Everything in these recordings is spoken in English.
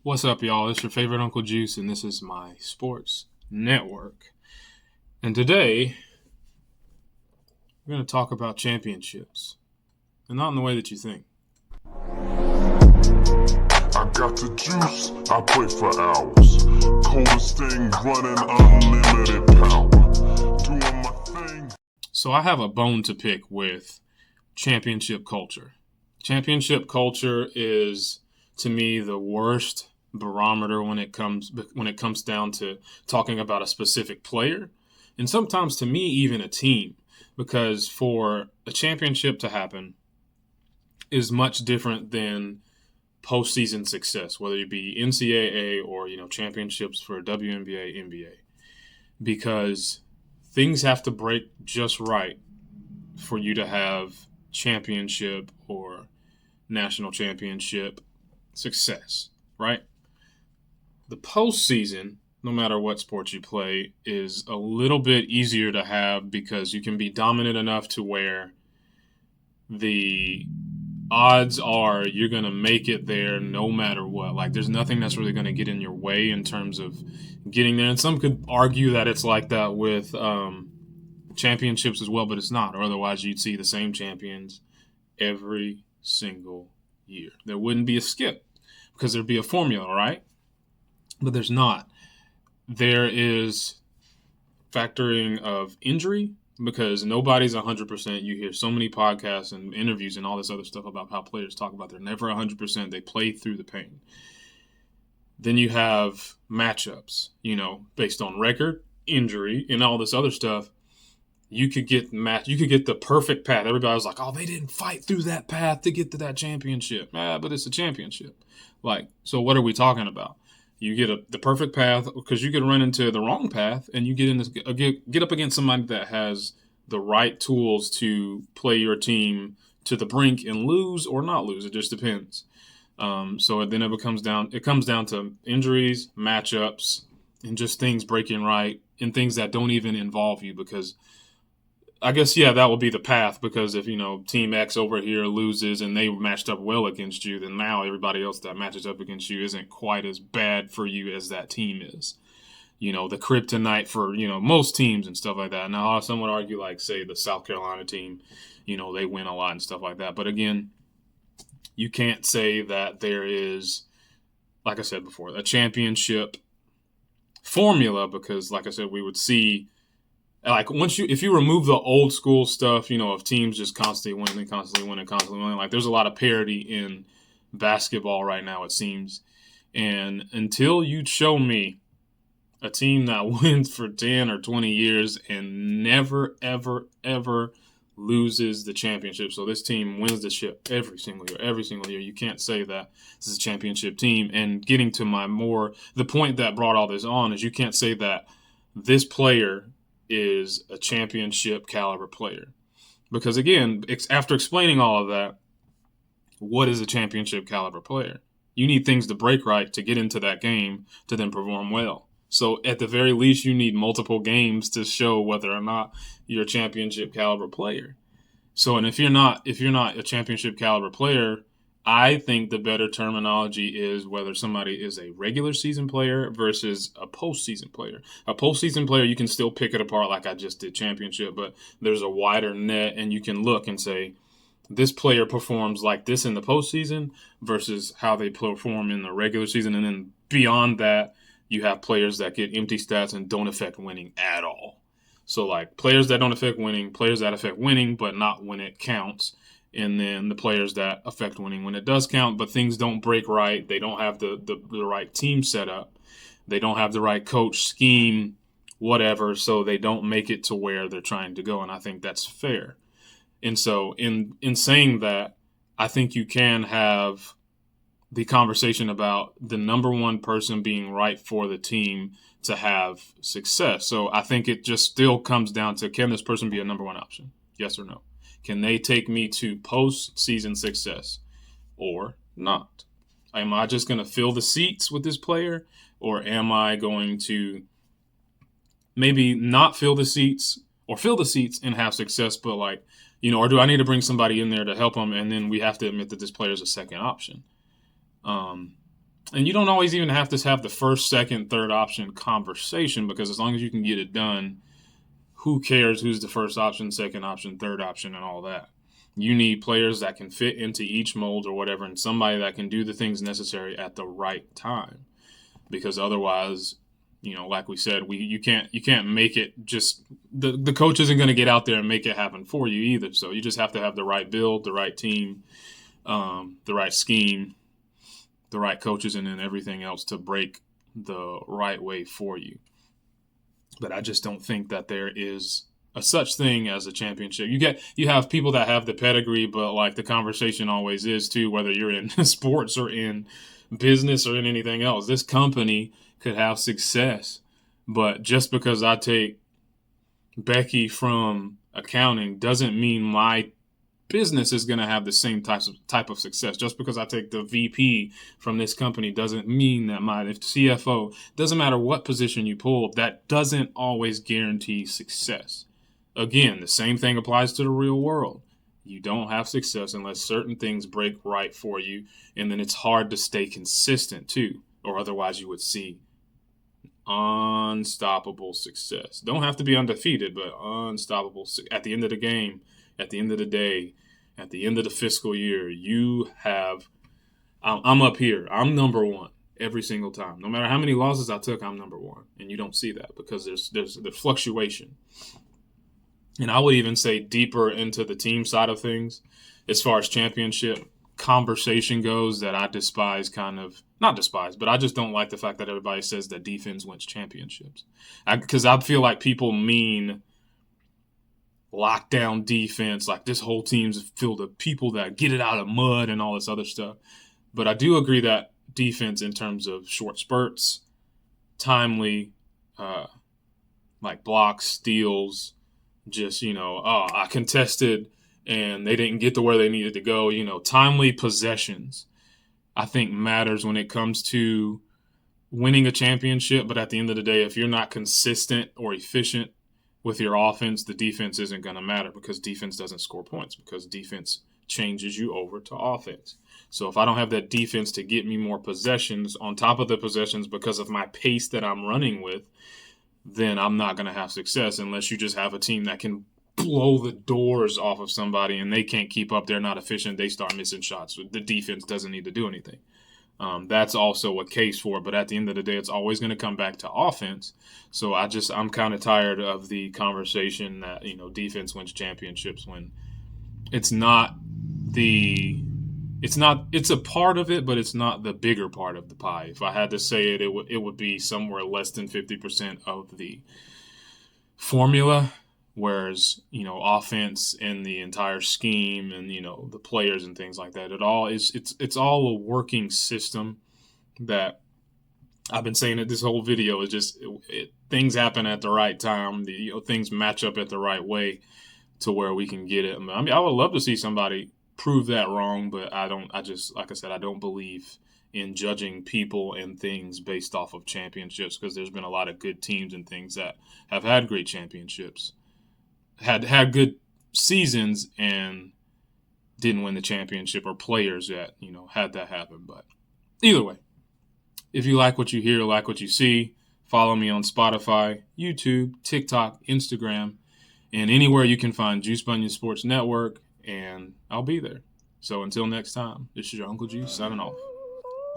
What's up, y'all? It's your favorite Uncle Juice, and this is my sports network. And today, we're going to talk about championships, and not in the way that you think. I got the juice, I play for hours. Coldest thing running, unlimited power. Doing my thing. So I have a bone to pick with championship culture. Championship culture is, to me, the worst barometer when it comes down to talking about a specific player, and sometimes to me even a team, because for a championship to happen is much different than postseason success, whether it be NCAA or championships for WNBA, NBA, because things have to break just right for you to have championship or national championship success, right? The postseason, no matter what sport you play, is a little bit easier to have because you can be dominant enough to where the odds are you're going to make it there no matter what. Like, there's nothing that's really going to get in your way in terms of getting there. And some could argue that it's like that with championships as well, but it's not. Or otherwise, you'd see the same champions every single year. There wouldn't be a skip because there'd be a formula, right? But there's not. There is factoring of injury because nobody's 100%. You hear so many podcasts and interviews and all this other stuff about how players talk about they're never 100%. They play through the pain. Then you have matchups, based on record, injury, and all this other stuff. You could get the perfect path. Everybody's like, oh, they didn't fight through that path to get to that championship. But it's a championship. So what are we talking about? You get the perfect path because you could run into the wrong path and you get up against somebody that has the right tools to play your team to the brink and lose or not lose. It just depends. So then it comes down to injuries, matchups, and just things breaking right and things that don't even involve you because I guess, that would be the path because if, Team X over here loses and they matched up well against you, then now everybody else that matches up against you isn't quite as bad for you as that team is. The kryptonite for, most teams and stuff like that. Now, some would argue, like, say, the South Carolina team, they win a lot and stuff like that. But again, you can't say that there is, like I said before, a championship formula because, like I said, we would see if you remove the old school stuff, of teams just constantly winning, like there's a lot of parity in basketball right now, it seems. And until you show me a team that wins for 10 or 20 years and never, ever, ever loses the championship. So this team wins the ship every single year. You can't say that this is a championship team. And getting to the point that brought all this on is you can't say that this player is a championship caliber player. Because again, after explaining all of that, what is a championship caliber player? You need things to break right to get into that game to then perform well. So at the very least, you need multiple games to show whether or not you're a championship caliber player. So, and if you're not a championship caliber player, I think the better terminology is whether somebody is a regular season player versus a postseason player. A postseason player, you can still pick it apart like I just did championship, but there's a wider net and you can look and say, this player performs like this in the postseason versus how they perform in the regular season. And then beyond that, you have players that get empty stats and don't affect winning at all. So like players that don't affect winning, players that affect winning, but not when it counts. And then the players that affect winning when it does count, but things don't break right. They don't have the right team set up. They don't have the right coach scheme, whatever, so they don't make it to where they're trying to go. And I think that's fair. And so in saying that, I think you can have the conversation about the number one person being right for the team to have success. So I think it just still comes down to, can this person be a number one option? Yes or no? Can they take me to postseason success or not? Am I just going to fill the seats with this player, or am I going to maybe not fill the seats or fill the seats and have success, but or do I need to bring somebody in there to help them, and then we have to admit that this player is a second option? And you don't always even have to have the first, second, third option conversation, because as long as you can get it done, who cares who's the first option, second option, third option, and all that. You need players that can fit into each mold or whatever, and somebody that can do the things necessary at the right time. Because otherwise, like we said, you can't make it just the coach isn't going to get out there and make it happen for you either. So you just have to have the right build, the right team, the right scheme, the right coaches, and then everything else to break the right way for you. But I just don't think that there is a such thing as a championship. You have people that have the pedigree, but like the conversation always is too, whether you're in sports or in business or in anything else. This company could have success, but just because I take Becky from accounting doesn't mean my business is going to have the same type of success. Just because I take the VP from this company doesn't mean that my CFO, doesn't matter what position you pull, that doesn't always guarantee success. Again, the same thing applies to the real world. You don't have success unless certain things break right for you, and then it's hard to stay consistent too, or otherwise you would see unstoppable success. Don't have to be undefeated, but unstoppable. At the end of the game, at the end of the day, at the end of the fiscal year, I'm up here. I'm number one every single time. No matter how many losses I took, I'm number one. And you don't see that because there's the fluctuation. And I would even say deeper into the team side of things, as far as championship conversation goes, that I not despise, but I just don't like the fact that everybody says that defense wins championships. Because I feel like people mean lockdown defense, like this whole team's filled of people that get it out of mud and all this other stuff. But I do agree that defense in terms of short spurts, timely, like blocks, steals, just, I contested and they didn't get to where they needed to go, timely possessions, I think matters when it comes to winning a championship. But at the end of the day, if you're not consistent or efficient with your offense, the defense isn't going to matter, because defense doesn't score points, because defense changes you over to offense. So if I don't have that defense to get me more possessions on top of the possessions because of my pace that I'm running with, then I'm not going to have success, unless you just have a team that can blow the doors off of somebody and they can't keep up. They're not efficient. They start missing shots. The defense doesn't need to do anything. That's also a case for it. But at the end of the day, it's always going to come back to offense. So I'm kind of tired of the conversation that, defense wins championships, when it's a part of it, but it's not the bigger part of the pie. If I had to say it, it would be somewhere less than 50% of the formula. Whereas, offense and the entire scheme and, the players and things like that, it's all a working system that I've been saying it this whole video. Is just things happen at the right time. Things match up at the right way to where we can get it. I mean, I would love to see somebody prove that wrong, but like I said, I don't believe in judging people and things based off of championships, because there's been a lot of good teams and things that have had great championships, had good seasons and didn't win the championship, or players that, had that happen. But either way, if you like what you hear, like what you see, follow me on Spotify, YouTube, TikTok, Instagram, and anywhere you can find Juice Bunyan Sports Network, and I'll be there. So until next time, this is your Uncle Juice signing off.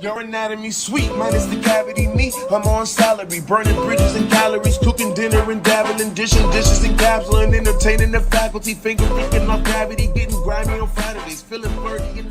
Your anatomy sweet, minus the cavity meat. I'm on salary, burning bridges and calories, cooking dinner and dabbling, dishing dishes and capsuling, entertaining the faculty, finger picking off gravity, getting grimy on Fridays, feeling flirty and